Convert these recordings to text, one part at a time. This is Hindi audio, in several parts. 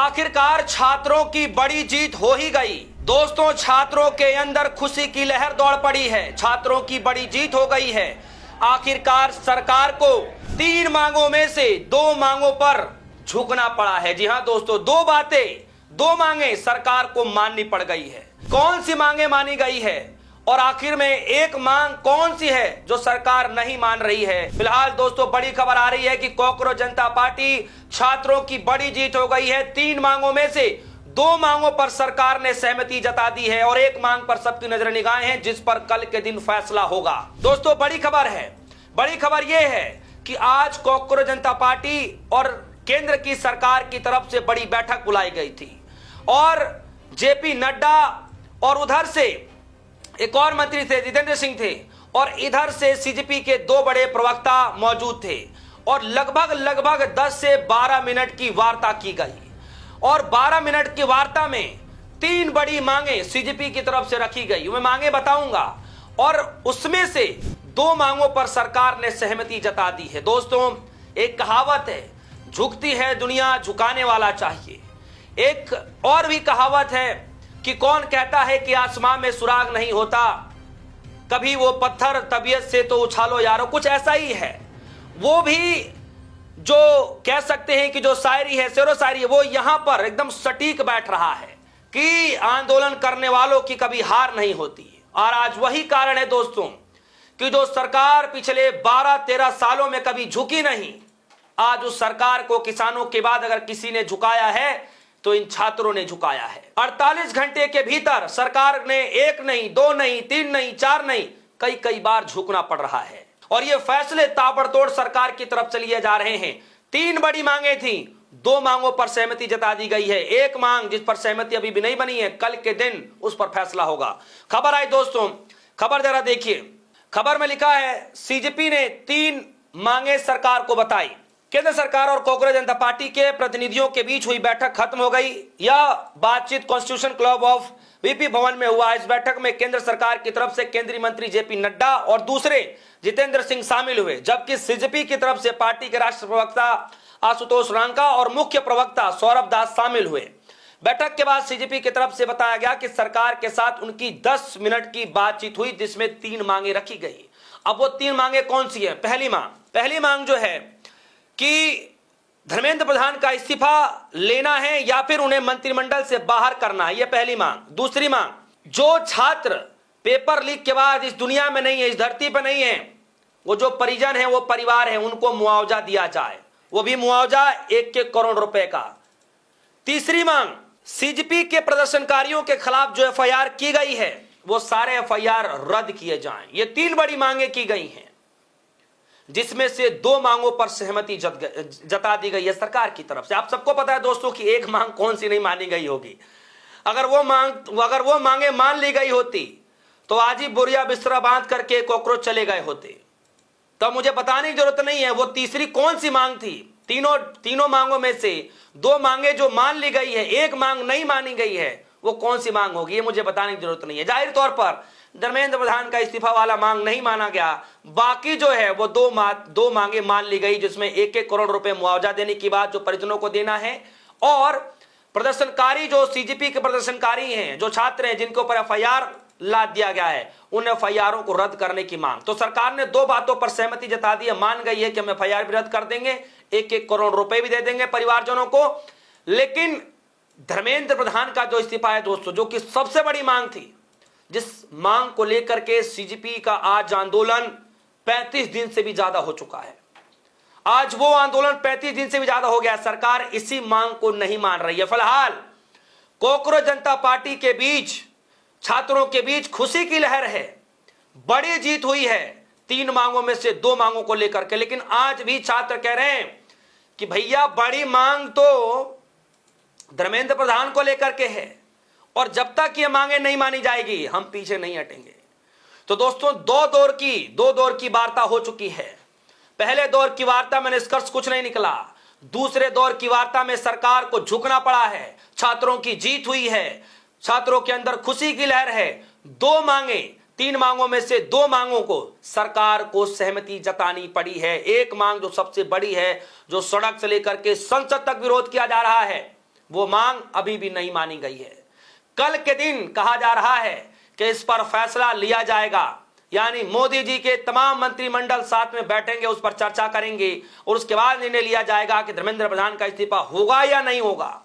आखिरकार छात्रों की बड़ी जीत हो ही गई। दोस्तों, छात्रों के अंदर खुशी की लहर दौड़ पड़ी है। छात्रों की बड़ी जीत हो गई है। आखिरकार सरकार को 3 मांगों में से 2 मांगों पर झुकना पड़ा है। जी हां दोस्तों, 2 मांगे सरकार को माननी पड़ गई है। कौन सी मांगे मानी गई है और आखिर में एक मांग कौन सी है जो सरकार नहीं मान रही है? फिलहाल दोस्तों बड़ी खबर आ रही है कि कॉकरोच जनता पार्टी छात्रों की बड़ी जीत हो गई है। 3 मांगों में से 2 मांगों पर सरकार ने सहमति जता दी है और एक मांग पर सबकी नजर निगाहें हैं, जिस पर कल के दिन फैसला होगा। दोस्तों बड़ी खबर है। बड़ी खबर यह है कि आज कॉकरोच जनता पार्टी और केंद्र की सरकार की तरफ से बड़ी बैठक बुलाई गई थी और जेपी नड्डा और उधर से एक और मंत्री थे, जितेंद्र सिंह थे, और इधर से सीजेपी के 2 बड़े प्रवक्ता मौजूद थे और लगभग 10 से 12 मिनट की वार्ता की गई और 12 मिनट की वार्ता में 3 बड़ी मांगे सीजेपी की तरफ से रखी गई। मैं मांगे बताऊंगा और उसमें से 2 मांगों पर सरकार ने सहमति जता दी है। दोस्तों, एक कहावत है, झुकती है दुनिया झुकाने वाला चाहिए। एक और भी कहावत है कि कौन कहता है कि आसमां में सुराग नहीं होता, कभी वो पत्थर तबीयत से तो उछालो यारो। कुछ ऐसा ही है। वो भी जो कह सकते हैं कि जो शायरी है, शेरो शायरी है, वो यहां पर एकदम सटीक बैठ रहा है कि आंदोलन करने वालों की कभी हार नहीं होती। और आज वही कारण है दोस्तों कि जो सरकार पिछले 12-13 सालों में कभी झुकी नहीं, आज उस सरकार को किसानों के बाद अगर किसी ने झुकाया है तो इन छात्रों ने झुकाया है। 48 घंटे के भीतर सरकार ने 1 नहीं, 2 नहीं, 3 नहीं, 4 नहीं, कई बार झुकना पड़ रहा है और ये फैसले ताबड़तोड़ सरकार की तरफ से लिए जा रहे हैं। 3 बड़ी मांगे थी, 2 मांगों पर सहमति जता दी गई है। एक मांग जिस पर सहमति अभी भी नहीं बनी है, कल के दिन उस पर फैसला होगा। खबर आई दोस्तों, खबर जरा देखिए। खबर में लिखा है सीजेपी ने 3 मांगे सरकार को बताई। केंद्र सरकार और कॉकरोच जनता पार्टी के प्रतिनिधियों के बीच हुई बैठक खत्म हो गई। यह बातचीत कॉन्स्टिट्यूशन क्लब ऑफ वीपी भवन में हुआ। इस बैठक में केंद्र सरकार की तरफ से केंद्रीय मंत्री जेपी नड्डा और दूसरे जितेंद्र सिंह शामिल हुए, जबकि सीजेपी की तरफ से पार्टी के राष्ट्रीय प्रवक्ता आशुतोष रांका और मुख्य प्रवक्ता सौरभ दास शामिल हुए। बैठक के बाद सीजेपी की तरफ से बताया गया कि सरकार के साथ उनकी 10 मिनट की बातचीत हुई, जिसमें 3 मांगे रखी गई। अब वो 3 मांगे कौन सी है? पहली मांग जो है कि धर्मेंद्र प्रधान का इस्तीफा लेना है या फिर उन्हें मंत्रिमंडल से बाहर करना है, यह पहली मांग। दूसरी मांग, जो छात्र पेपर लीक के बाद इस दुनिया में नहीं है, इस धरती पर नहीं है, वो जो परिजन है, वो परिवार है, उनको मुआवजा दिया जाए, वो भी मुआवजा 1 करोड़ रुपए का। तीसरी मांग, सीजेपी के प्रदर्शनकारियों के खिलाफ जो एफआईआर की गई है, वो सारे एफआईआर रद्द किए जाएं। ये 3 बड़ी मांगे की गई हैं, जिसमें से 2 मांगों पर सहमति जता दी गई है सरकार की तरफ से। आप सबको पता है दोस्तों कि एक मांग कौन सी नहीं मानी गई होगी। अगर वो मांगे मान ली गई होती तो आज ही बोरिया बिस्तरा बांध करके कॉकरोच चले गए होते। तो मुझे बताने की जरूरत नहीं है वो तीसरी कौन सी मांग थी। तीनों मांगों में से 2 मांगे जो मान ली गई है, एक मांग नहीं मानी गई है, वो कौन सी मांग होगी ये मुझे बताने की जरूरत नहीं है। जाहिर तौर पर धर्मेंद्र प्रधान का इस्तीफा वाला मांग नहीं माना गया। बाकी जो है वो 2 मांगे मान ली गई, जिसमें 1 करोड़ रुपए मुआवजा देने की बात जो परिजनों को देना है, और प्रदर्शनकारी जो सीजेपी के प्रदर्शनकारी हैं, जो छात्र हैं, जिनके ऊपर एफआईआर लाद दिया गया है, उन एफआईआरों को रद्द करने की मांग। तो सरकार ने 2 बातों पर सहमति जता दी है, मान गई है कि हम एफआईआर भी रद्द कर देंगे, 1 करोड़ रुपए भी दे देंगे परिवारजनों को। लेकिन धर्मेंद्र प्रधान का जो इस्तीफा है दोस्तों, जो कि सबसे बड़ी मांग थी, जिस मांग को लेकर के सीजेपी का आज आंदोलन 35 दिन से भी ज्यादा हो चुका है। आज वो आंदोलन 35 दिन से भी ज्यादा हो गया। सरकार इसी मांग को नहीं मान रही है। फिलहाल कॉकरोच जनता पार्टी के बीच, छात्रों के बीच खुशी की लहर है। बड़ी जीत हुई है 3 मांगों में से 2 मांगों को लेकर के। लेकिन आज भी छात्र कह रहे हैं कि भैया बड़ी मांग तो धर्मेंद्र प्रधान को लेकर के है और जब तक ये मांगे नहीं मानी जाएगी हम पीछे नहीं हटेंगे। तो दोस्तों 2 दौर की वार्ता हो चुकी है। पहले दौर की वार्ता में निष्कर्ष कुछ नहीं निकला। दूसरे दौर की वार्ता में सरकार को झुकना पड़ा है। छात्रों की जीत हुई है, छात्रों के अंदर खुशी की लहर है। 2 मांगे, 3 मांगों में से 2 मांगों को सरकार को सहमति जतानी पड़ी है। एक मांग जो सबसे बड़ी है, जो सड़क से लेकर के संसद तक विरोध किया जा रहा है, वो मांग अभी भी नहीं मानी गई है। कल के दिन कहा जा रहा है कि इस पर फैसला लिया जाएगा, यानी मोदी जी के तमाम मंत्रिमंडल साथ में बैठेंगे, उस पर चर्चा करेंगे और उसके बाद निर्णय लिया जाएगा कि धर्मेंद्र प्रधान का इस्तीफा होगा या नहीं होगा।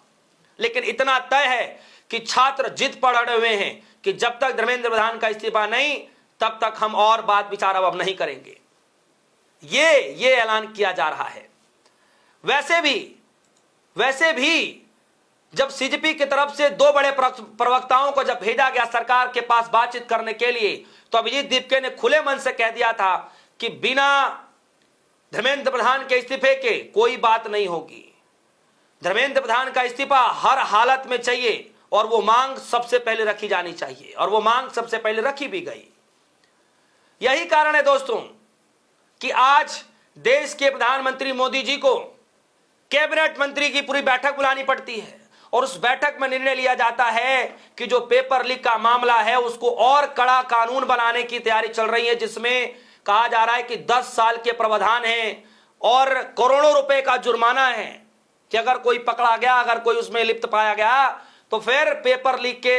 लेकिन इतना तय है कि छात्र जिद पर अड़े हुए हैं कि जब तक धर्मेंद्र प्रधान का इस्तीफा नहीं, तब तक हम और बात विचार अब नहीं करेंगे। ये ऐलान किया जा रहा है। वैसे भी जब सीजेपी की तरफ से दो बड़े प्रवक्ताओं को जब भेजा गया सरकार के पास बातचीत करने के लिए, तो अभिजीत दीपके ने खुले मन से कह दिया था कि बिना धर्मेंद्र प्रधान के इस्तीफे के कोई बात नहीं होगी। धर्मेंद्र प्रधान का इस्तीफा हर हालत में चाहिए और वो मांग सबसे पहले रखी जानी चाहिए, और वो मांग सबसे पहले रखी भी गई। यही कारण है दोस्तों कि आज देश के प्रधानमंत्री मोदी जी को कैबिनेट मंत्री की पूरी बैठक बुलानी पड़ती है और उस बैठक में निर्णय लिया जाता है कि जो पेपर लीक का मामला है उसको और कड़ा कानून बनाने की तैयारी चल रही है, जिसमें कहा जा रहा है कि 10 साल के प्रावधान है और करोड़ों रुपए का जुर्माना है कि अगर कोई पकड़ा गया, अगर कोई उसमें लिप्त पाया गया, तो फिर पेपर लीक के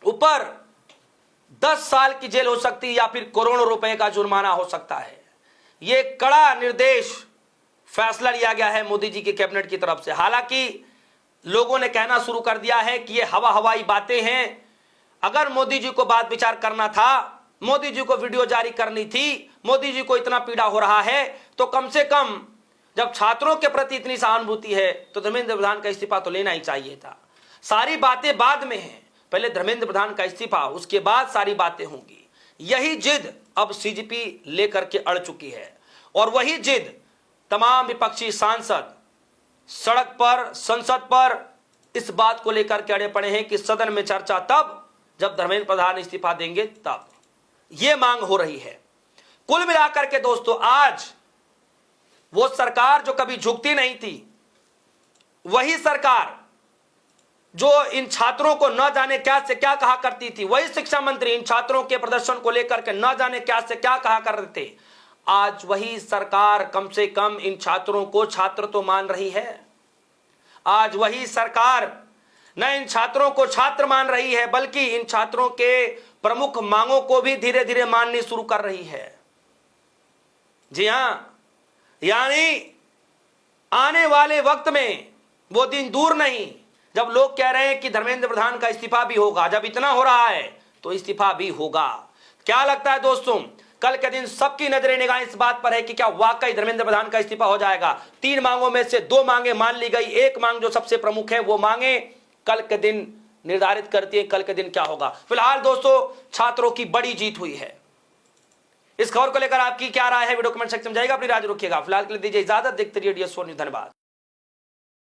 ऊपर 10 साल की जेल हो सकती है या फिर करोड़ों रुपए का जुर्माना हो सकता है। यह कड़ा निर्देश फैसला लिया गया है मोदी जी के कैबिनेट की तरफ से। हालांकि लोगों ने कहना शुरू कर दिया है कि ये हवाई बातें हैं। अगर मोदी जी को बात विचार करना था, मोदी जी को वीडियो जारी करनी थी, मोदी जी को इतना पीड़ा हो रहा है, तो कम से कम जब छात्रों के प्रति इतनी सहानुभूति है तो धर्मेंद्र प्रधान का इस्तीफा तो लेना ही चाहिए था। सारी बातें बाद में हैं, पहले धर्मेंद्र प्रधान का इस्तीफा, उसके बाद सारी बातें होंगी। यही जिद अब सीजेपी लेकर के अड़ चुकी है और वही जिद तमाम विपक्षी सांसद सड़क पर, संसद पर इस बात को लेकर के अड़े पड़े हैं कि सदन में चर्चा तब जब धर्मेंद्र प्रधान इस्तीफा देंगे, तब यह मांग हो रही है। कुल मिलाकर के दोस्तों, आज वो सरकार जो कभी झुकती नहीं थी, वही सरकार जो इन छात्रों को न जाने क्या से क्या कहा करती थी, वही शिक्षा मंत्री इन छात्रों के प्रदर्शन को लेकर के न जाने क्या से क्या कहा करते थे, आज वही सरकार कम से कम इन छात्रों को छात्र तो मान रही है। आज वही सरकार न इन छात्रों को छात्र मान रही है, बल्कि इन छात्रों के प्रमुख मांगों को भी धीरे धीरे माननी शुरू कर रही है। जी हां, यानी आने वाले वक्त में वो दिन दूर नहीं जब लोग कह रहे हैं कि धर्मेंद्र प्रधान का इस्तीफा भी होगा। जब इतना हो रहा है तो इस्तीफा भी होगा। क्या लगता है दोस्तों, कल के दिन सबकी नजरें निगाहें इस बात पर है कि क्या वाकई धर्मेंद्र प्रधान का इस्तीफा हो जाएगा। 3 मांगों में से 2 मांगे मान ली गई, एक मांग जो सबसे प्रमुख है वो मांगे कल के दिन निर्धारित करती है कल के दिन क्या होगा। फिलहाल दोस्तों, छात्रों की बड़ी जीत हुई है। इस खबर को लेकर आपकी क्या राय है, वीडियो कमेंट सेक्शन में जाएगा, अपनी राय रखिएगा। फिलहाल के लिए दीजिए इजाजत, देखते रहिए DS4 न्यूज़। धन्यवाद।